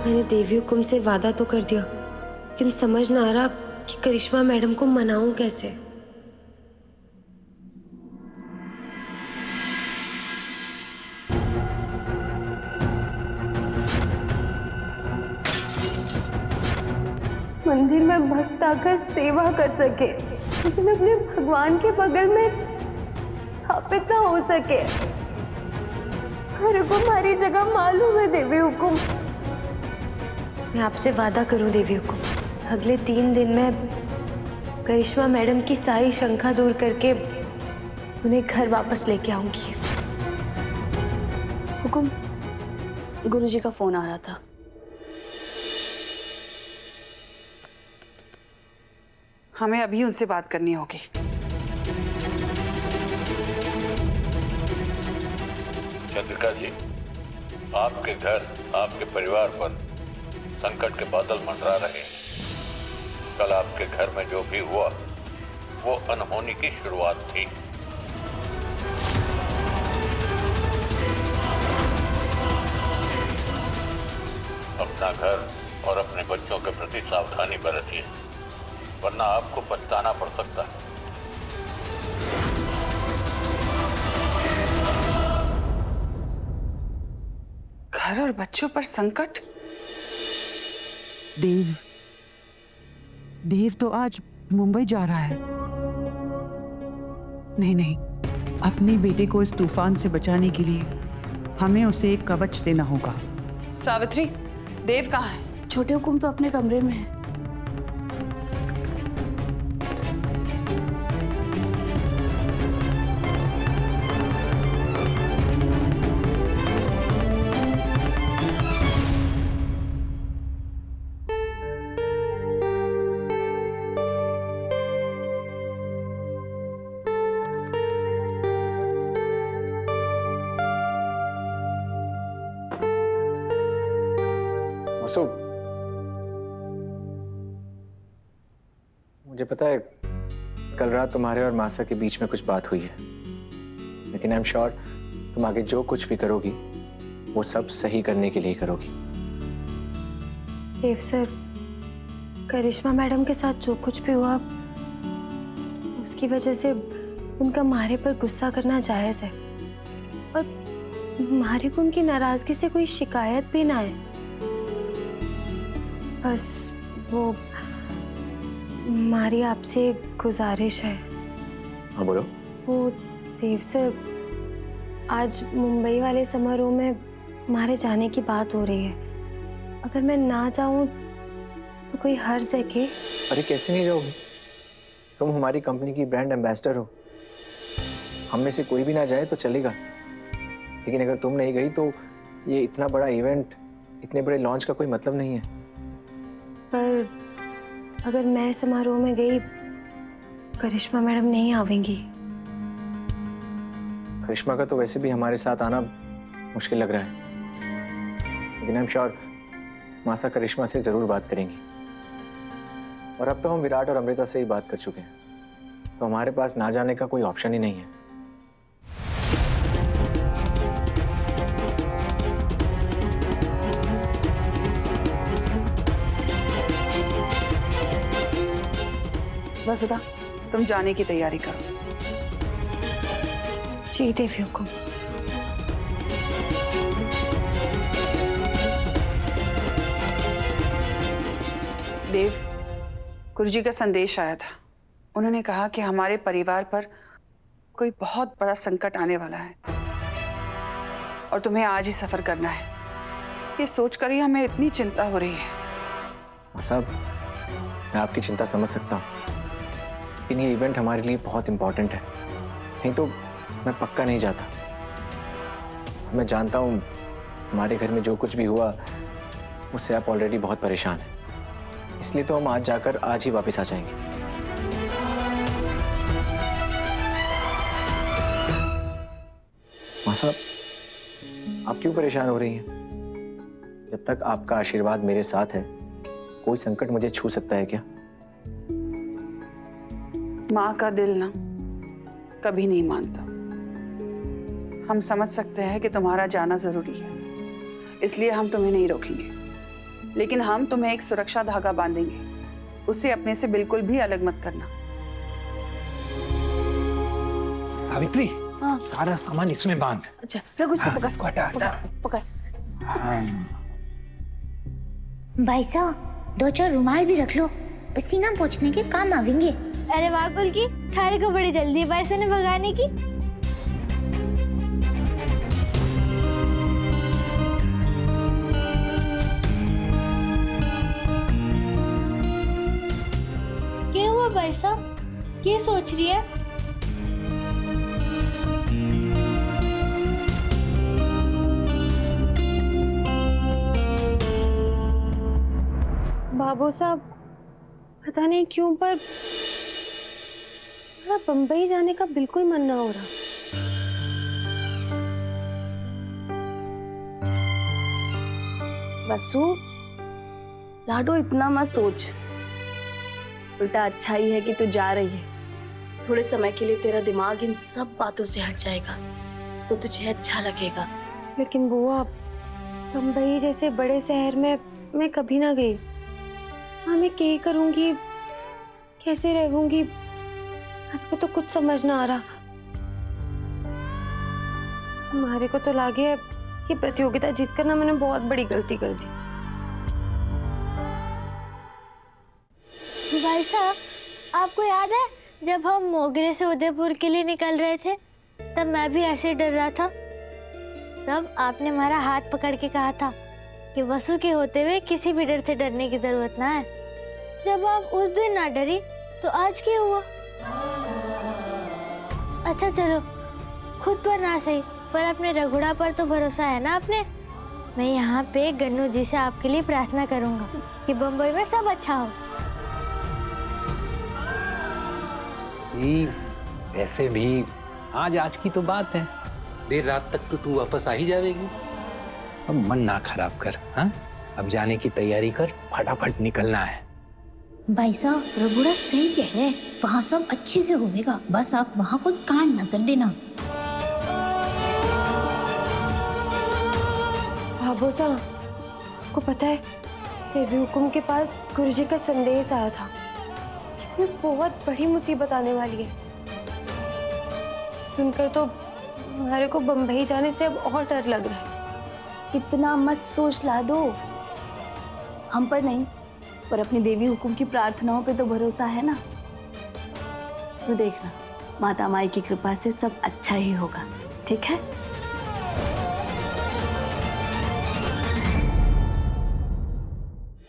मैंने देवी हुकुम से वादा तो कर दिया, लेकिन समझ ना आ रहा कि करिश्मा मैडम को मनाऊं कैसे। मंदिर में भक्त आकर सेवा कर सके, लेकिन अपने भगवान के बगल में स्थापित ना हो सके। मेरे को हमारी जगह मालूम है देवी हुकुम। मैं आपसे वादा करूं देवी हुकुम, अगले 3 दिन में करिश्मा मैडम की सारी शंका दूर करके उन्हें घर वापस लेके आऊंगी। हुकुम, गुरुजी का फोन आ रहा था। हमें अभी उनसे बात करनी होगी। चंद्रिका जी, आपके घर, आपके परिवार पर संकट के बादल मंडरा रहे हैं। कल आपके घर में जो भी हुआ वो अनहोनी की शुरुआत थी। अपना घर और अपने बच्चों के प्रति सावधानी बरतिए, वरना आपको पछताना पड़ सकता है। घर और बच्चों पर संकट? देव तो आज मुंबई जा रहा है। नहीं, अपने बेटे को इस तूफान से बचाने के लिए हमें उसे एक कवच देना होगा। सावित्री, देव कहाँ है? छोटे हुकुम तो अपने कमरे में है। मसूद, मुझे पता है कल रात तुम्हारे और मासा के बीच में कुछ बात हुई है, लेकिन आई एम श्योर तुम आगे जो कुछ भी करोगी वो सब सही करने के लिए करोगी। देव सर, करिश्मा मैडम के साथ जो कुछ भी हुआ उसकी वजह से उनका मारे पर गुस्सा करना जायज है, और मारे को उनकी नाराजगी से कोई शिकायत भी ना है। बस वो हमारी आपसे गुजारिश है। हाँ बोलो। वो देव सर, आज मुंबई वाले समारोह में हमारे जाने की बात हो रही है। अगर मैं ना जाऊं तो कोई हर्ज है क्या? अरे कैसे नहीं जाओगी? तुम हमारी कंपनी की ब्रांड एम्बेसडर हो। हम में से कोई भी ना जाए तो चलेगा, लेकिन अगर तुम नहीं गई तो ये इतना बड़ा इवेंट, इतने बड़े लॉन्च का कोई मतलब नहीं है। पर अगर मैं समारोह में गई, करिश्मा मैडम नहीं आवेंगी। करिश्मा का तो वैसे भी हमारे साथ आना मुश्किल लग रहा है, लेकिन आई एम श्योर मासा करिश्मा से जरूर बात करेंगी। और अब तो हम विराट और अमृता से ही बात कर चुके हैं, तो हमारे पास ना जाने का कोई ऑप्शन ही नहीं है। बस उदा, तुम जाने की तैयारी करो। जी देवी हुकुम। देव, गुरुजी का संदेश आया था। उन्होंने कहा कि हमारे परिवार पर कोई बहुत बड़ा संकट आने वाला है और तुम्हें आज ही सफर करना है। ये सोचकर ही हमें इतनी चिंता हो रही है। साहब, मैं आपकी चिंता समझ सकता हूँ, लेकिन ये इवेंट हमारे लिए बहुत इंपॉर्टेंट है, नहीं तो मैं पक्का नहीं जाता। मैं जानता हूँ हमारे घर में जो कुछ भी हुआ उससे आप ऑलरेडी बहुत परेशान हैं, इसलिए तो हम आज जाकर आज ही वापस आ जाएंगे। मां साहब, आप क्यों परेशान हो रही हैं? जब तक आपका आशीर्वाद मेरे साथ है, कोई संकट मुझे छू सकता है क्या? माँ का दिल ना कभी नहीं मानता। हम समझ सकते हैं कि तुम्हारा जाना जरूरी है, इसलिए हम तुम्हें नहीं रोकेंगे। लेकिन हम तुम्हें एक सुरक्षा धागा बांधेंगे, उसे अपने से बिल्कुल भी अलग मत करना। सावित्री, हाँ। सारा सामान इसमें बांध। अच्छा रघु इसको हाँ, पकड़, इसको हटा, हटा। पकड़। हाँ। भाई साहब 2-4 रुमाल भी रख लो, पसीना पोंछने के काम आवेंगे। अरे वाह कुल्की, थारे को बड़ी जल्दी पैसे ने भगाने की। क्या हुआ भाई साहब, क्या सोच रही है? बाबू साहब पता नहीं क्यों पर मेरा बम्बई जाने का बिल्कुल मन ना हो रहा। वसु, लाडो इतना मत सोच, उल्टा अच्छा ही है कि तू जा रही है। थोड़े समय के लिए तेरा दिमाग इन सब बातों से हट जाएगा तो तुझे अच्छा लगेगा। लेकिन बुआ, बम्बई जैसे बड़े शहर में मैं कभी ना गई। हाँ, मैं क्या करूंगी, कैसे रहूंगी, आपको तो कुछ समझ ना आ रहा। हमारे को तो लगे ये प्रतियोगिता जीतकर ना मैंने बहुत बड़ी गलती कर दी। भाई साहब, आपको याद है जब हम मोगरे से उदयपुर के लिए निकल रहे थे, तब मैं भी ऐसे डर रहा था। तब आपने हमारा हाथ पकड़ के कहा था कि वसु के होते हुए किसी भी डर से डरने की जरूरत ना है। जब आप उस दिन ना डरी तो आज क्या हुआ? अच्छा चलो, खुद पर ना सही पर अपने रघुड़ा पर तो भरोसा है ना आपने। मैं यहाँ पे गन्नू जी से आपके लिए प्रार्थना करूंगा कि बम्बई में सब अच्छा हो। वैसे भी आज की तो बात है, देर रात तक तो तू वापस आ ही जाएगी। अब मन ना खराब कर, हाँ? अब जाने की तैयारी कर, फटाफट निकलना है। भाई साहब रघुड़ा सही कह रहे हैं, वहाँ सब अच्छे से होगा, बस आप वहाँ कोई कांड ना कर देना। बाबू साहब, आपको पता है देवी हुकुम के पास गुरुजी का संदेश आया था। ये बहुत बड़ी मुसीबत आने वाली है। सुनकर तो हमारे को बम्बई जाने से अब और डर लग रहा है। इतना मत सोच लाडो, हम पर नहीं पर अपनी देवी हुकुम की प्रार्थनाओं पे तो भरोसा है ना। तो देखना, माता माई की कृपा से सब अच्छा ही होगा, ठीक है?